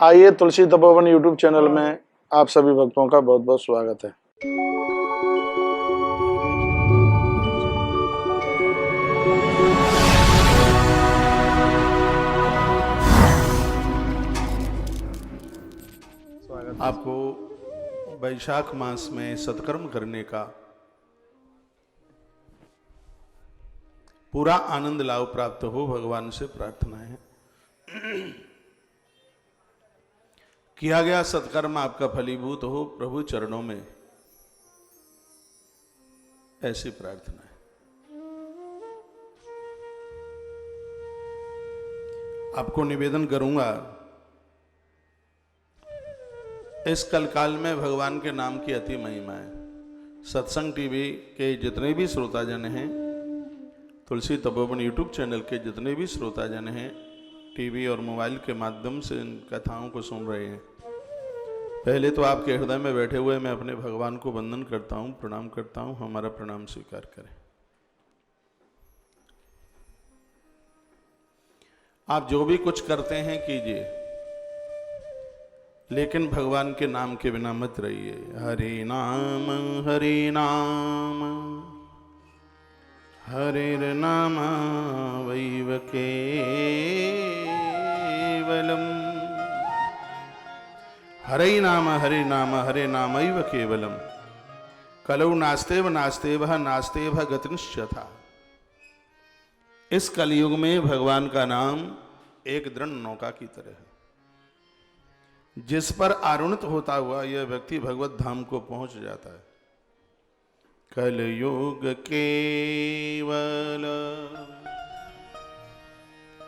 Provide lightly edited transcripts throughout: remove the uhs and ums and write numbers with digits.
आइए तुलसी Tapovan YouTube channel में आप सभी भक्तों का बहुत बहुत स्वागत है। आपको वैशाख मास में सत्कर्म करने का पूरा आनंद लाभ प्राप्त हो, भगवान से प्रार्थना है। किया गया सत्कर्म आपका फलीभूत हो प्रभु चरणों में, ऐसी प्रार्थना है। आपको निवेदन करूंगा, इस कलकाल में भगवान के नाम की अति महिमा है। सत्संग टीवी के जितने भी श्रोताजन हैं, तुलसी तपोवन यूट्यूब चैनल के जितने भी श्रोताजन हैं, टीवी और मोबाइल के माध्यम से इन कथाओं को सुन रहे हैं, पहले तो आपके हृदय में बैठे हुए मैं अपने भगवान को वंदन करता हूं, प्रणाम करता हूं। हमारा प्रणाम स्वीकार करें। आप जो भी कुछ करते हैं कीजिए, लेकिन भगवान के नाम के बिना मत रहिए। हरे नाम हरिर नाम वैव केवलम। हरे नाम हरे नामैव केवलम। कलौ नास्तेव नास्तेव गतिश्चथा। इस कलयुग में भगवान का नाम एक दृढ़ नौका की तरह है, जिस पर आरुणित होता हुआ यह व्यक्ति भगवत धाम को पहुंच जाता है। कलयुग केवल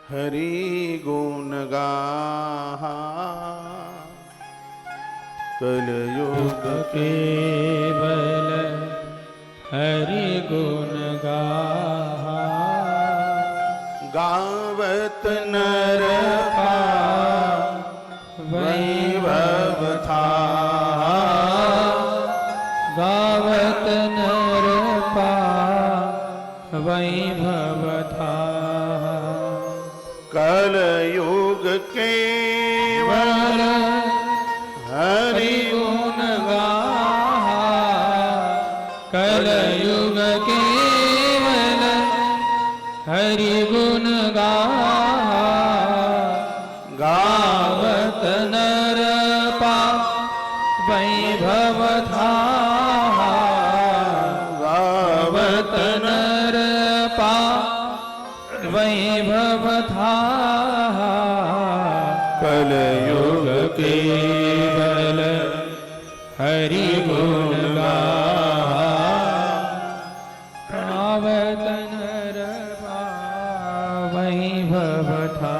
हरि गुण गाहा। कलयुग केवल हरि गुण गाहा। गावत नर वैभव था। गावत नर वैभव था। कलयुग केवल हरि गुण गाहा। कलयुग केवल हरि गुण गाहा। गावत नर वैभव था। गावत नर वैभव था। कलयुग केवल हरि गुण गाहा। गावत नर वैभव था।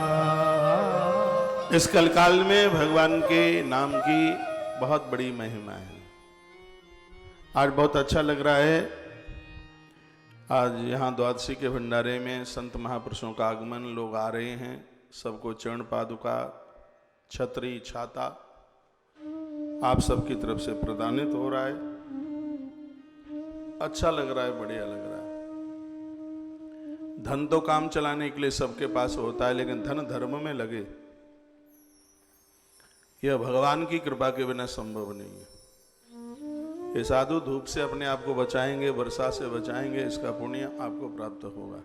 इस कलकाल में भगवान के नाम की बहुत बड़ी महिमा है। आज बहुत अच्छा लग रहा है। आज यहाँ द्वादशी के भंडारे में संत महापुरुषों का आगमन, लोग आ रहे हैं। सबको चरण पादुका, छतरी, छाता आप सबकी तरफ से प्रदानित हो रहा है। अच्छा लग रहा है, बढ़िया लग रहा है। धन तो काम चलाने के लिए सबके पास होता है, लेकिन धन धर्म में लगे, यह भगवान की कृपा के बिना संभव नहीं है। ये साधु धूप से अपने आप को बचाएंगे, वर्षा से बचाएंगे, इसका पुण्य आपको प्राप्त होगा।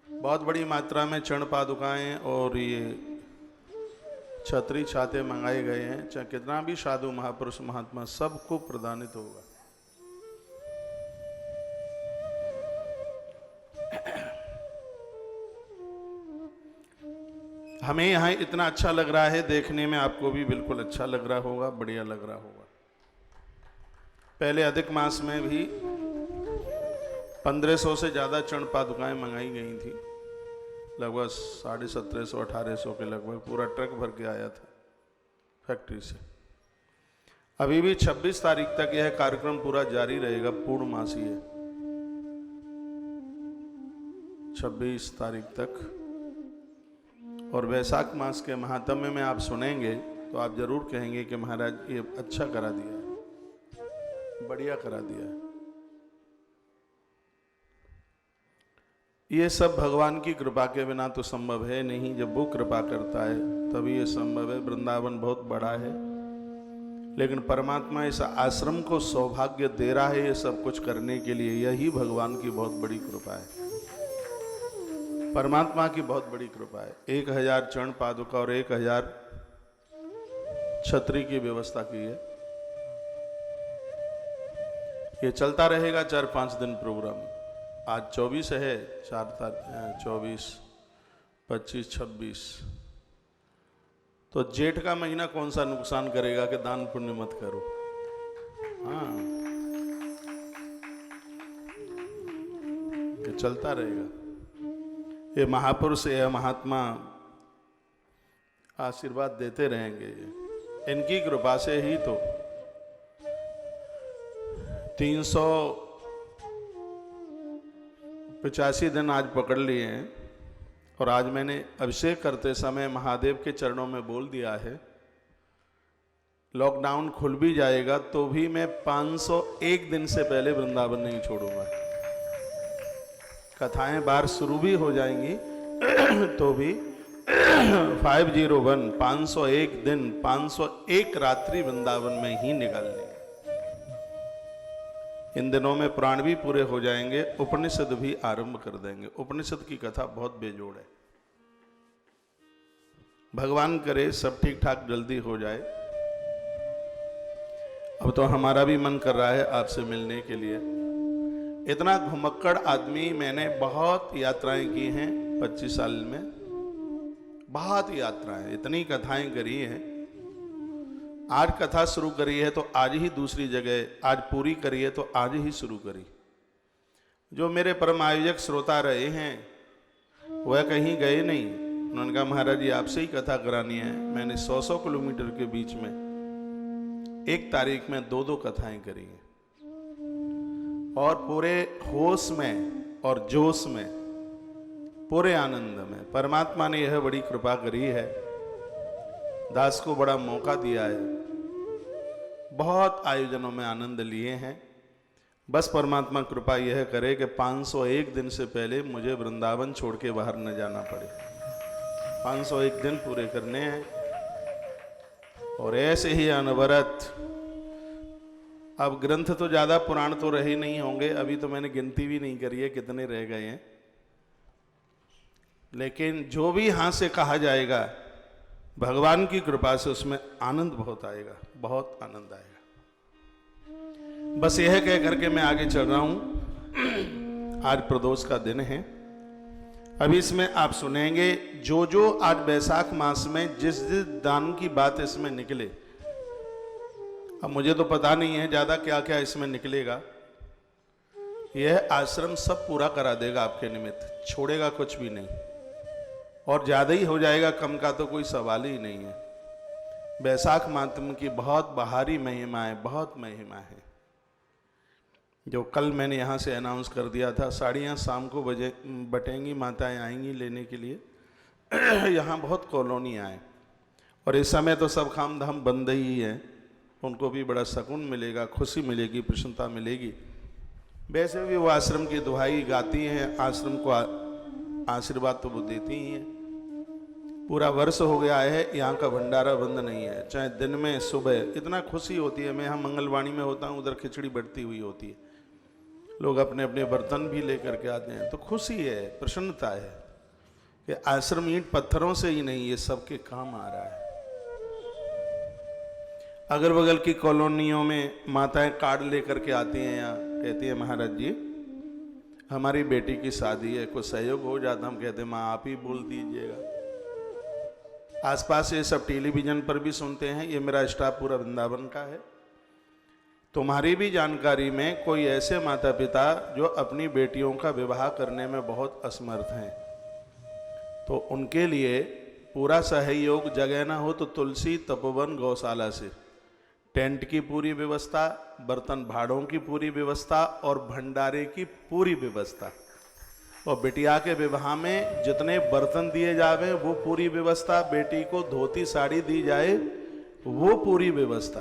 बहुत बड़ी मात्रा में चरण पादुकाएं और ये छतरी छाते मंगाए गए हैं। चाहे कितना भी साधु महापुरुष महात्मा, सबको प्रदानित होगा। हमें यहाँ इतना अच्छा लग रहा है, देखने में आपको भी बिल्कुल अच्छा लग रहा होगा, बढ़िया लग रहा होगा। पहले अधिक मास में भी 1500 से ज्यादा चरण पादुकाएं मंगाई गई थी। लगभग 1750 1800 के लगभग पूरा ट्रक भर के आया था फैक्ट्री से। अभी भी 26 तारीख तक यह कार्यक्रम पूरा जारी रहेगा, पूर्णमासी है 26 तारीख तक। और वैशाख मास के महात्म्य में आप सुनेंगे तो आप जरूर कहेंगे कि महाराज ये अच्छा करा दिया है, बढ़िया करा दिया है। ये सब भगवान की कृपा के बिना तो संभव है नहीं। जब वो कृपा करता है तभी ये संभव है। वृंदावन बहुत बड़ा है, लेकिन परमात्मा इस आश्रम को सौभाग्य दे रहा है ये सब कुछ करने के लिए। यही भगवान की बहुत बड़ी कृपा है, परमात्मा की बहुत बड़ी कृपा है। 1000 चरण पादुका और 1000 छतरी की व्यवस्था की है। ये चलता रहेगा 4-5 दिन प्रोग्राम। आज 24 है, 24, 25, 26। तो जेठ का महीना कौन सा नुकसान करेगा कि दान पुण्य मत करो। हाँ, ये चलता रहेगा। ये महापुरुष, ये महात्मा आशीर्वाद देते रहेंगे। इनकी कृपा से ही तो 385 दिन आज पकड़ लिए हैं। और आज मैंने अभिषेक करते समय महादेव के चरणों में बोल दिया है, लॉकडाउन खुल भी जाएगा तो भी मैं 501 दिन से पहले वृंदावन नहीं छोड़ूंगा। कथाएं बाहर शुरू भी हो जाएंगी तो भी 501 501 दिन 501 रात्रि वृंदावन में ही निकाल लेंगे। इन दिनों में पुराण भी पूरे हो जाएंगे, उपनिषद भी आरंभ कर देंगे। उपनिषद की कथा बहुत बेजोड़ है। भगवान करे सब ठीक ठाक जल्दी हो जाए। अब तो हमारा भी मन कर रहा है आपसे मिलने के लिए। इतना घुमक्कड़ आदमी मैंने बहुत यात्राएं की हैं 25 साल में, बहुत यात्राएं, इतनी कथाएं करी हैं। आज कथा शुरू करी है तो आज ही दूसरी जगह, आज पूरी करी है तो आज ही शुरू करी। जो मेरे परम आयोजक श्रोता रहे हैं वह कहीं गए नहीं। उन्होंने कहा महाराज जी आपसे ही कथा करानी है। मैंने 100 किलोमीटर के बीच में एक तारीख में 2 कथाएं करी हैं और पूरे होश में और जोश में, पूरे आनंद में। परमात्मा ने यह बड़ी कृपा करी है, दास को बड़ा मौका दिया है। बहुत आयोजनों में आनंद लिए हैं। बस परमात्मा कृपा यह करे कि 501 दिन से पहले मुझे वृंदावन छोड़ के बाहर न जाना पड़े। 501 दिन पूरे करने हैं और ऐसे ही अनवरत। अब ग्रंथ तो ज्यादा पुराण तो रहे नहीं होंगे, अभी तो मैंने गिनती भी नहीं करी है कितने रह गए हैं, लेकिन जो भी यहां से कहा जाएगा भगवान की कृपा से उसमें आनंद बहुत आएगा, बहुत आनंद आएगा। बस यह कह करके मैं आगे चल रहा हूं। आज प्रदोष का दिन है। अभी इसमें आप सुनेंगे जो जो आज बैसाख मास में जिस जिस दान की बात इसमें निकले। अब मुझे तो पता नहीं है ज्यादा क्या क्या इसमें निकलेगा। यह आश्रम सब पूरा करा देगा आपके निमित्त, छोड़ेगा कुछ भी नहीं। और ज्यादा ही हो जाएगा, कम का तो कोई सवाल ही नहीं है। बैसाख मातम की बहुत बाहरी महिमा है, बहुत महिमा है। जो कल मैंने यहाँ से अनाउंस कर दिया था, साड़ियाँ शाम को बटेंगी, माताएं आएंगी लेने के लिए। यहाँ बहुत कॉलोनियाँ हैं और इस समय तो सब काम धाम बंद ही है। उनको भी बड़ा सुकून मिलेगा, खुशी मिलेगी, प्रसन्नता मिलेगी। वैसे भी वो आश्रम की दुहाई गाती हैं, आश्रम को आशीर्वाद तो वो देती ही हैं। पूरा वर्ष हो गया है यहाँ का भंडारा बंद नहीं है, चाहे दिन में सुबह। इतना खुशी होती है। मैं यहाँ मंगलवाणी में होता हूँ, उधर खिचड़ी बढ़ती हुई होती है, लोग अपने अपने बर्तन भी लेकर के आते हैं। तो खुशी है, प्रसन्नता है कि आश्रम ईंट पत्थरों से ही नहीं, ये सबके काम आ रहा है। अगल बगल की कॉलोनियों में माताएं कार्ड लेकर के आती हैं, यहाँ कहती है महाराज जी हमारी बेटी की शादी है, कुछ सहयोग हो जाता। हम कहते हैं माँ आप ही बोल दीजिएगा। आसपास ये सब टेलीविजन पर भी सुनते हैं। ये मेरा स्टाफ पूरा वृंदावन का है। तुम्हारी भी जानकारी में कोई ऐसे माता पिता जो अपनी बेटियों का विवाह करने में बहुत असमर्थ हैं, तो उनके लिए पूरा सहयोग, जगह ना हो तो तुलसी तपोवन गौशाला से टेंट की पूरी व्यवस्था, बर्तन भाड़ों की पूरी व्यवस्था और भंडारे की पूरी व्यवस्था। और बिटिया के विवाह में जितने बर्तन दिए जावे वो पूरी व्यवस्था, बेटी को धोती साड़ी दी जाए वो पूरी व्यवस्था।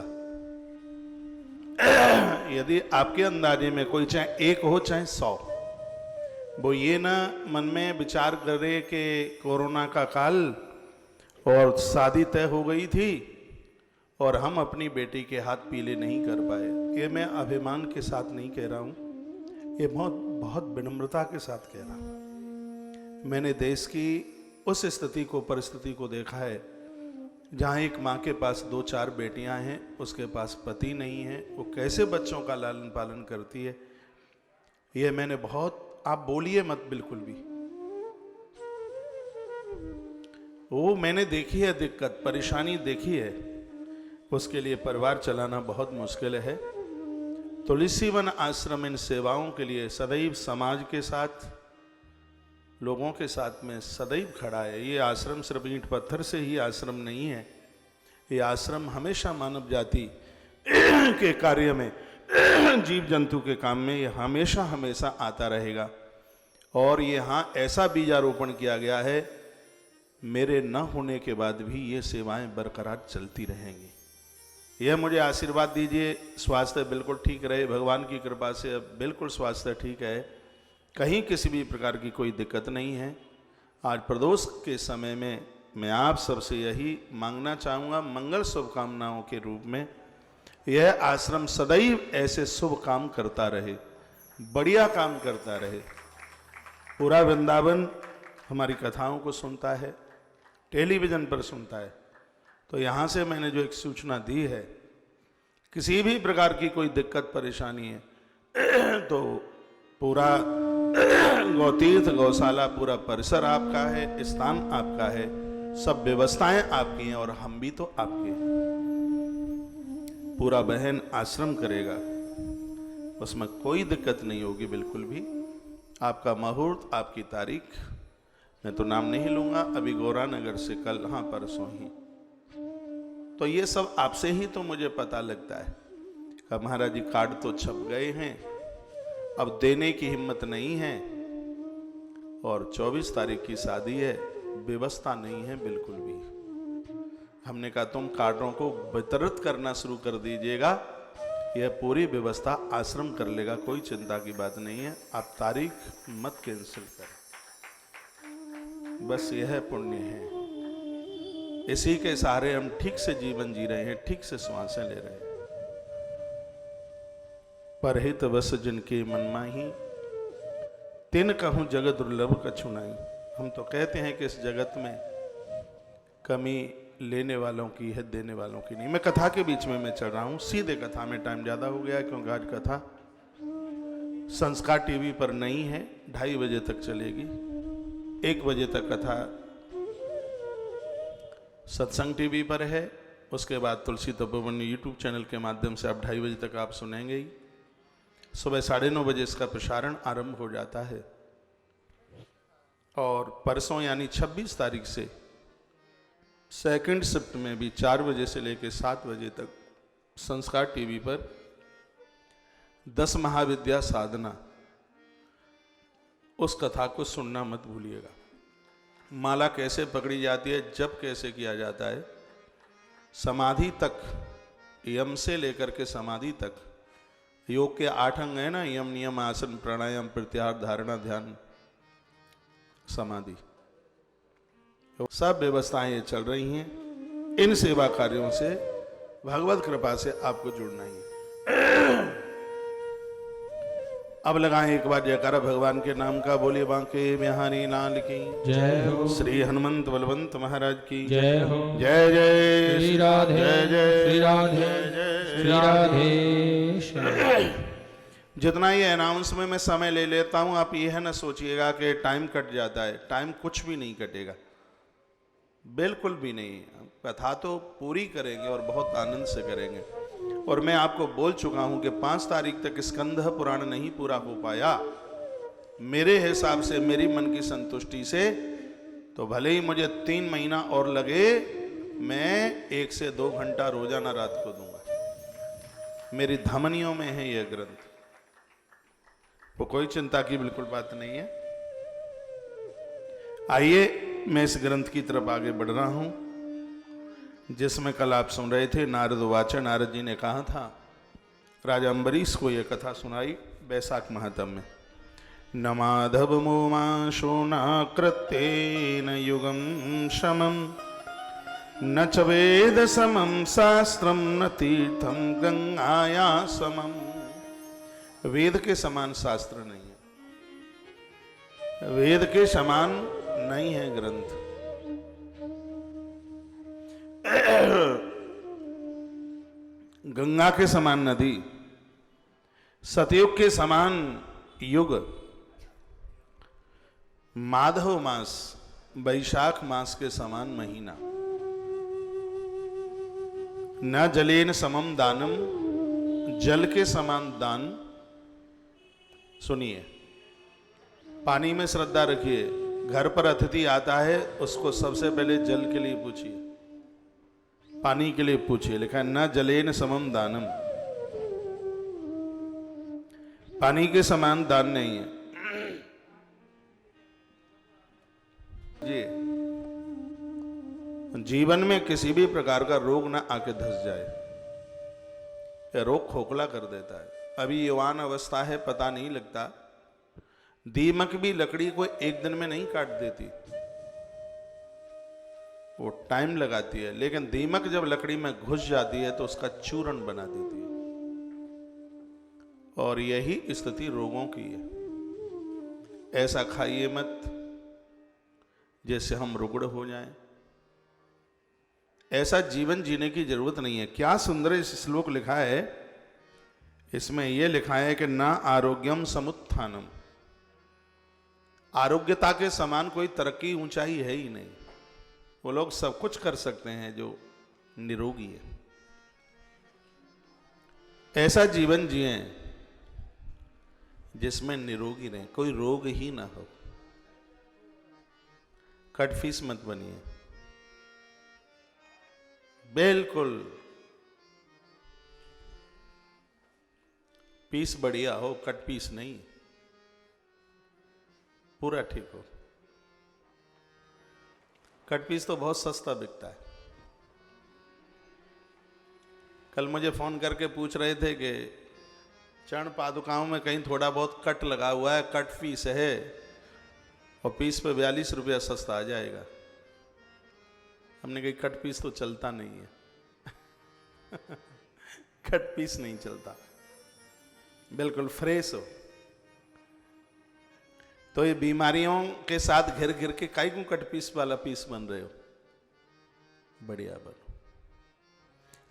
यदि आपके अंदाजे में कोई चाहे 1 हो चाहे 100, वो ये ना मन में विचार करे कि कोरोना का काल और शादी तय हो गई थी और हम अपनी बेटी के हाथ पीले नहीं कर पाए। ये मैं अभिमान के साथ नहीं कह रहा हूँ, ये बहुत विनम्रता के साथ कह रहा हूँ। मैंने देश की उस स्थिति को, परिस्थिति को देखा है जहाँ एक माँ के पास 2-4 बेटियाँ हैं, उसके पास पति नहीं है, वो कैसे बच्चों का लालन पालन करती है। ये मैंने बहुत, आप बोलिए मत बिल्कुल भी, वो मैंने देखी है, दिक्कत परेशानी देखी है। उसके लिए परिवार चलाना बहुत मुश्किल है। तुलसीवन आश्रम इन सेवाओं के लिए सदैव समाज के साथ, लोगों के साथ में सदैव खड़ा है। ये आश्रम सिर्फ ईंट पत्थर से ही आश्रम नहीं है, ये आश्रम हमेशा मानव जाति के कार्य में, जीव जंतु के काम में ये हमेशा हमेशा आता रहेगा। और यहाँ ऐसा बीजारोपण किया गया है, मेरे न होने के बाद भी ये सेवाएं बरकरार चलती रहेंगी। यह मुझे आशीर्वाद दीजिए, स्वास्थ्य बिल्कुल ठीक रहे, भगवान की कृपा से अब बिल्कुल स्वास्थ्य ठीक है, कहीं किसी भी प्रकार की कोई दिक्कत नहीं है। आज प्रदोष के समय में मैं आप सबसे यही मांगना चाहूँगा, मंगल शुभकामनाओं के रूप में, यह आश्रम सदैव ऐसे शुभ काम करता रहे, बढ़िया काम करता रहे। पूरा वृंदावन हमारी कथाओं को सुनता है, टेलीविज़न पर सुनता है, तो यहाँ से मैंने जो एक सूचना दी है, किसी भी प्रकार की कोई दिक्कत परेशानी है तो पूरा गौतीर्थ गौशाला, पूरा परिसर आपका है, स्थान आपका है, सब व्यवस्थाएं आपकी हैं और हम भी तो आपके हैं। पूरा बहन आश्रम करेगा, उसमें कोई दिक्कत नहीं होगी बिल्कुल भी। आपका मुहूर्त, आपकी तारीख, मैं तो नाम नहीं लूंगा, अभी गौरा नगर से कल, हाँ परसों ही, तो ये सब आपसे ही तो मुझे पता लगता है। अब महाराज जी कार्ड तो छप गए हैं, अब देने की हिम्मत नहीं है, और 24 तारीख की शादी है, व्यवस्था नहीं है बिल्कुल भी। हमने कहा तुम कार्डों को वितरित करना शुरू कर दीजिएगा, यह पूरी व्यवस्था आश्रम कर लेगा, कोई चिंता की बात नहीं है। आप तारीख मत कैंसिल करें, बस यह पुण्य है, इसी के सहारे हम ठीक से जीवन जी रहे हैं, ठीक से श्वासें ले रहे हैं। परहित बस जिनके मन माही, तिन कहूं जगत दुर्लभ कछु नहीं। हम तो कहते हैं कि इस जगत में कमी लेने वालों की है, देने वालों की नहीं। मैं कथा के बीच में मैं चल रहा हूं, सीधे कथा में टाइम ज्यादा हो गया क्योंकि आज कथा संस्कार टीवी पर नहीं है, 2:30 बजे तक चलेगी, 1 बजे तक कथा सत्संग टीवी पर है, उसके बाद तुलसी तपोवन यूट्यूब चैनल के माध्यम से आप 2:30 बजे तक आप सुनेंगे ही। सुबह 9:30 बजे इसका प्रसारण आरंभ हो जाता है, और परसों यानी 26 तारीख से सेकंड शिफ्ट में भी 4 बजे से लेकर 7 बजे तक संस्कार टीवी पर 10 महाविद्या साधना, उस कथा को सुनना मत भूलिएगा। माला कैसे पकड़ी जाती है, जप कैसे किया जाता है, समाधि तक, यम से लेकर के समाधि तक, योग के 8 अंग है ना, यम नियम आसन प्राणायाम प्रत्याहार धारणा ध्यान समाधि, सब व्यवस्थाएं ये चल रही हैं। इन सेवा कार्यों से भगवत कृपा से आपको जुड़ना ही है। अब लगाएं एक बार जयकारा भगवान के नाम का, बोलिए बांके बिहारी लाल की जय हो, श्री हनुमंत बलवंत महाराज की जय हो, जय जय श्री राधे, जय जय श्री राधे, जय श्री राधे। जितना ये अनाउंस में मैं समय ले लेता हूं, आप यह न सोचिएगा कि टाइम कट जाता है, टाइम कुछ भी नहीं कटेगा, बिल्कुल भी नहीं। कथा तो पूरी करेंगे और बहुत आनंद से करेंगे। और मैं आपको बोल चुका हूं कि 5 तारीख तक स्कंद पुराण नहीं पूरा हो पाया, मेरे हिसाब से, मेरी मन की संतुष्टि से, तो भले ही मुझे 3 महीना और लगे, मैं 1 से 2 घंटा रोजाना रात को दूंगा। मेरी धमनियों में है यह ग्रंथ, वो कोई चिंता की बिल्कुल बात नहीं है। आइए मैं इस ग्रंथ की तरफ आगे बढ़ रहा हूं, जिसमें कल आप सुन रहे थे नारद वाचा, नारद जी ने कहा था, राजा अम्बरीश को यह कथा सुनाई बैसाख महात्म में। न माधव मोमाशो न कृत्येन युगम शमम न च वेद समम शास्त्रम न तीर्थम गंगाया समम। वेद के समान शास्त्र नहीं है, वेद के समान नहीं है ग्रंथ। गंगा के समान नदी, सतयुग के समान युग, माधव मास, वैशाख मास के समान महीना। न जलेन समम दानम, जल के समान दान। सुनिए, पानी में श्रद्धा रखिए। घर पर अतिथि आता है, उसको सबसे पहले जल के लिए पूछिए, पानी के लिए पूछिए। लिखा है न जलेन समम दानम, पानी के समान दान नहीं है जी। जीवन में किसी भी प्रकार का रोग ना आके धस जाए, यह रोग खोखला कर देता है। अभी युवान अवस्था है, पता नहीं लगता। दीमक भी लकड़ी को एक दिन में नहीं काट देती, वो टाइम लगाती है, लेकिन दीमक जब लकड़ी में घुस जाती है तो उसका चूर्ण बना देती है। और यही स्थिति रोगों की है। ऐसा खाइए मत जैसे हम रुग्ण हो जाएं। ऐसा जीवन जीने की जरूरत नहीं है। क्या सुंदर इस श्लोक लिखा है, इसमें यह लिखा है कि ना आरोग्यम समुत्थानम, आरोग्यता के समान कोई तरक्की ऊंचाई है ही नहीं। वो लोग सब कुछ कर सकते हैं जो निरोगी है। ऐसा जीवन जिए जिसमें निरोगी रहे, कोई रोग ही ना हो। कटफिश मत बनिए, बिल्कुल पीस बढ़िया हो, कट पीस नहीं, पूरा ठीक हो। कट पीस तो बहुत सस्ता बिकता है। कल मुझे फोन करके पूछ रहे थे कि चरण पादुकाओं में कहीं थोड़ा बहुत कट लगा हुआ है, कट पीस है, और पीस पे 42 रुपया सस्ता आ जाएगा। हमने कहा कट पीस तो चलता नहीं है। कट पीस नहीं चलता, बिल्कुल फ्रेश हो। तो ये बीमारियों के साथ घिर घिर के काई को कट पीस वाला पीस बन रहे हो, बढ़िया बनो।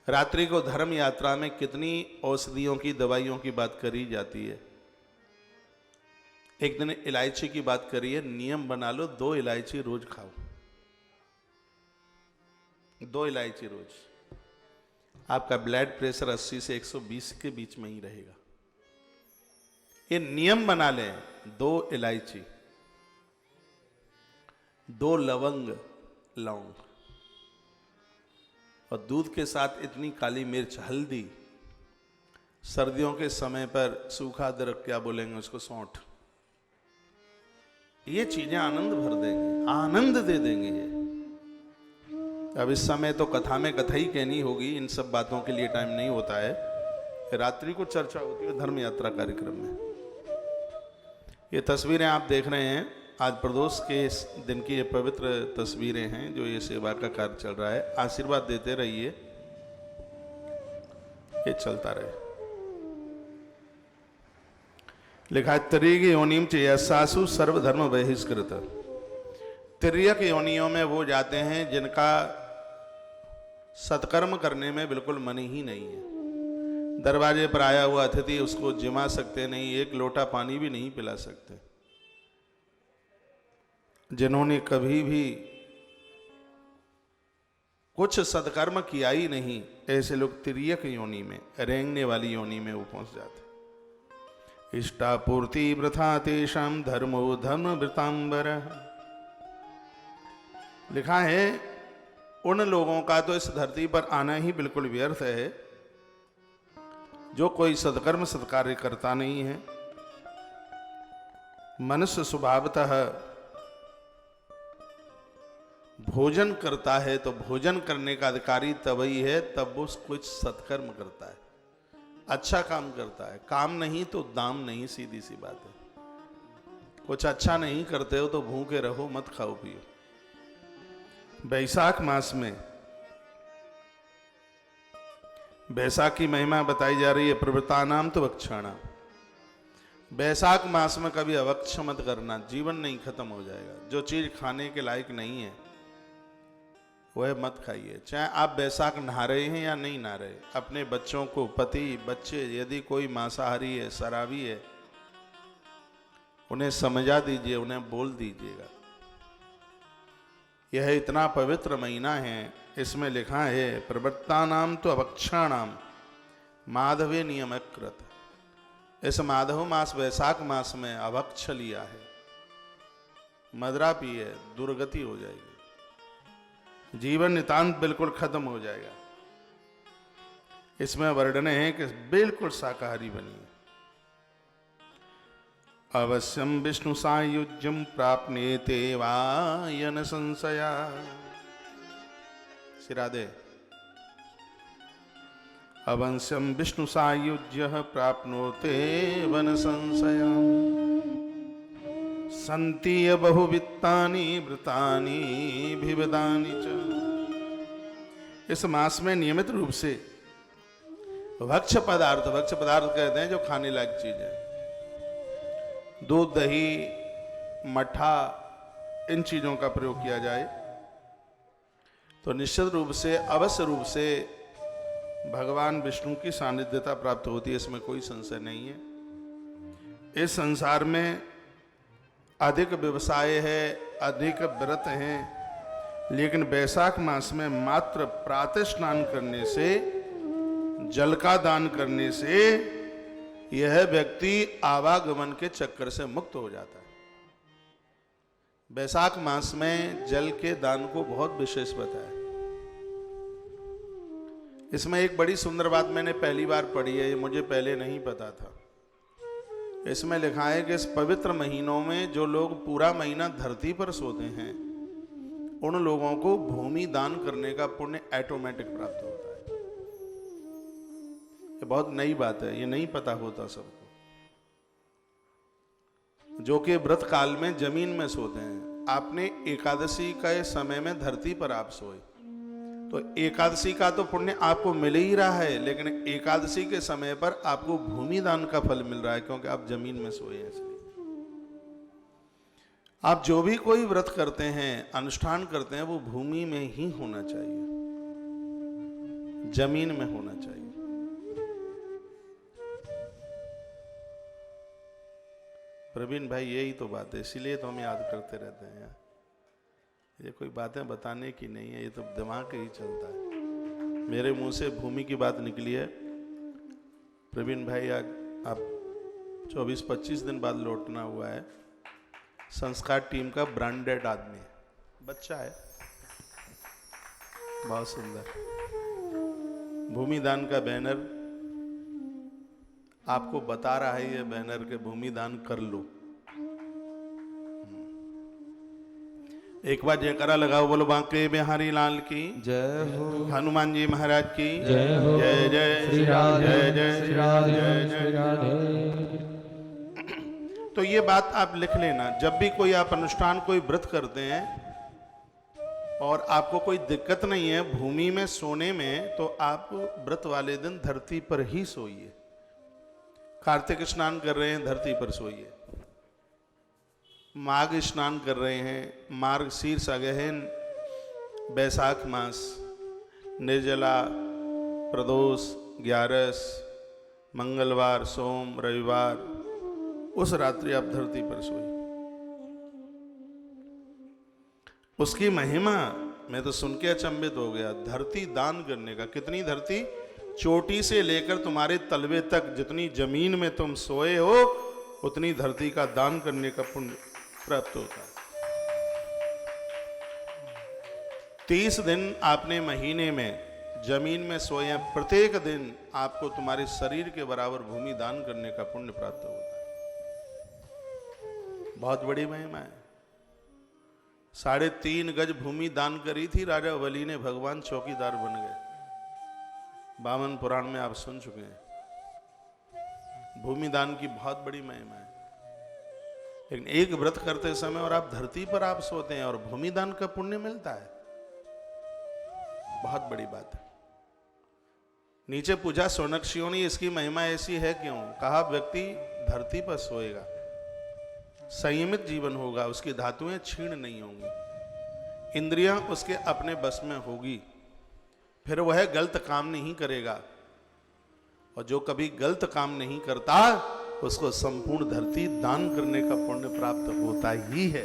रात्रि को धर्म यात्रा में कितनी औषधियों की, दवाइयों की बात करी जाती है। एक दिन इलायची की बात करिए, नियम बना लो 2 इलायची रोज खाओ, 2 इलायची रोज। आपका ब्लड प्रेशर 80 से 120 के बीच में ही रहेगा। ये नियम बना लें। 2 इलायची, 2 लवंग, लौंग, और दूध के साथ इतनी काली मिर्च, हल्दी, सर्दियों के समय पर सूखा अदरक, क्या बोलेंगे उसको, सौंठ। ये चीजें आनंद भर देंगे, आनंद दे देंगे ये। अब इस समय तो कथा में कथा ही कहनी होगी, इन सब बातों के लिए टाइम नहीं होता है। रात्रि को चर्चा होती है धर्म यात्रा कार्यक्रम में। ये तस्वीरें आप देख रहे हैं, आज प्रदोष के इस दिन की ये पवित्र तस्वीरें हैं जो ये सेवा का कार्य चल रहा है। आशीर्वाद देते रहिए, ये चलता रहे। लिखा है तिर्यक योनिम च सासु सर्वधर्म बहिष्कृत। तिर्यक योनियों में वो जाते हैं जिनका सत्कर्म करने में बिल्कुल मन ही नहीं है। दरवाजे पर आया हुआ अतिथि उसको जिमा सकते नहीं, एक लोटा पानी भी नहीं पिला सकते। जिन्होंने कभी भी कुछ सत्कर्म किया ही नहीं, ऐसे लोग तिर्यक योनि में, रेंगने वाली योनि में वो पहुंच जाते। इष्टापूर्ति वृथा तेषां धर्मो धर्म वृतांबर। लिखा है उन लोगों का तो इस धरती पर आना ही बिल्कुल व्यर्थ है जो कोई सत्कर्म सत्कार्य करता नहीं है। मनुष्य स्वभावतः भोजन करता है, तो भोजन करने का अधिकारी तभी है तब वो कुछ सत्कर्म करता है, अच्छा काम करता है। काम नहीं तो दाम नहीं, सीधी सी बात है। कुछ अच्छा नहीं करते हो तो भूखे रहो, मत खाओ पियो। वैशाख मास में बैसाख की महिमा बताई जा रही है। प्रवृत्तानाम तो वक्षाणाम। बैसाख मास में कभी अवक्ष मत करना, जीवन नहीं खत्म हो जाएगा। जो चीज खाने के लायक नहीं है वह मत खाइए। चाहे आप बैसाख नहा रहे हैं या नहीं नहा रहे, अपने बच्चों को, पति बच्चे यदि कोई मांसाहारी है, शराबी है, उन्हें समझा दीजिए, उन्हें बोल दीजिएगा। यह इतना पवित्र महीना है। इसमें लिखा है प्रवृत्तानाम तो अवक्षाणाम माधवे नियमकृत। इस माधव मास वैशाख मास में अवक्ष लिया है, मदरा पिए, दुर्गति हो जाएगी, जीवन नितांत बिल्कुल खत्म हो जाएगा। इसमें वर्णन है कि बिल्कुल शाकाहारी बनिए। अवश्यम विष्णु सायुज्यम प्राप्नेते वायन संशया। श्री अवश्यम विष्णु सायुज्य प्राप्नोते वन संशया। संति बहुवित्तानि वृतानि भिवदानि च। इस मास में नियमित रूप से भक्ष्य पदार्थ कहते हैं जो खाने लायक चीज है, दूध, दही, मट्ठा, इन चीजों का प्रयोग किया जाए तो निश्चित रूप से, अवश्य रूप से भगवान विष्णु की सानिध्यता प्राप्त होती है। इसमें कोई संशय नहीं है। इस संसार में अधिक व्यवसाय है, अधिक व्रत हैं, लेकिन वैशाख मास में मात्र प्रातः स्नान करने से, जल का दान करने से यह व्यक्ति आवागमन के चक्कर से मुक्त हो जाता है। वैशाख मास में जल के दान को बहुत विशेष बताया। इसमें एक बड़ी सुंदर बात मैंने पहली बार पढ़ी है, ये मुझे पहले नहीं पता था। इसमें लिखा है कि इस पवित्र महीनों में जो लोग पूरा महीना धरती पर सोते हैं, उन लोगों को भूमि दान करने का पुण्य ऑटोमेटिक प्राप्त होता है। ये बहुत नई बात है, ये नहीं पता होता सबको। जो कि व्रत काल में जमीन में सोते हैं। आपने एकादशी के समय में धरती पर आप सोए तो एकादशी का तो पुण्य आपको मिल ही रहा है, लेकिन एकादशी के समय पर आपको भूमि दान का फल मिल रहा है, क्योंकि आप जमीन में सोए हैं। इसलिए आप जो भी कोई व्रत करते हैं, अनुष्ठान करते हैं, वो भूमि में ही होना चाहिए, जमीन में होना चाहिए। प्रवीण भाई, यही तो बात है, इसीलिए तो हम याद करते रहते हैं। ये कोई बातें बताने की नहीं है, ये तो दिमाग ही चलता है। मेरे मुंह से भूमि की बात निकली है। प्रवीण भाई, आज आप 24-25 दिन बाद लौटना हुआ है। संस्कार टीम का ब्रांडेड आदमी है, बच्चा है, बहुत सुंदर। भूमि दान का बैनर आपको बता रहा है, ये बैनर के भूमि दान कर लो। एक बार जयकारा लगाओ, बोलो बांके बिहारी लाल की जय हो, हनुमान जी महाराज की जय हो, जय जय श्री राधे, जय जय श्री राधे, जय श्री जय। राधे। तो ये बात आप लिख लेना। जब भी कोई आप अनुष्ठान, कोई व्रत करते हैं और आपको कोई दिक्कत नहीं है भूमि में सोने में, तो आप व्रत वाले दिन धरती पर ही सोइए। कार्तिक स्नान कर रहे हैं, धरती पर सोइए। माघ स्नान कर रहे हैं, मार्गशीर्ष अगहन, बैसाख मास, निर्जला, प्रदोष, ग्यारस, मंगलवार, सोम, रविवार, उस रात्रि आप धरती पर सोइए। उसकी महिमा मैं तो सुन के अचंभित हो गया। धरती दान करने का, कितनी धरती, चोटी से लेकर तुम्हारे तलवे तक जितनी जमीन में तुम सोए हो, उतनी धरती का दान करने का पुण्य प्राप्त होता है। 30 दिन आपने महीने में जमीन में सोए, प्रत्येक दिन आपको तुम्हारे शरीर के बराबर भूमि दान करने का पुण्य प्राप्त होता है। बहुत बड़ी महिमा है। 3.5 गज भूमि दान करी थी राजा बलि ने, भगवान चौकीदार बन गए। वामन पुराण में आप सुन चुके हैं। भूमि दान की बहुत बड़ी महिमा है। लेकिन एक व्रत करते समय और आप धरती पर आप सोते हैं और भूमि दान का पुण्य मिलता है, बहुत बड़ी बात है। नीचे पूजा सोनक्षियों ने, इसकी महिमा ऐसी है क्यों? कहा व्यक्ति धरती पर सोएगा, संयमित जीवन होगा, उसकी धातुएं क्षीण नहीं होंगी, इंद्रियां उसके अपने बस में होगी, फिर वह गलत काम नहीं करेगा। और जो कभी गलत काम नहीं करता उसको संपूर्ण धरती दान करने का पुण्य प्राप्त होता ही है।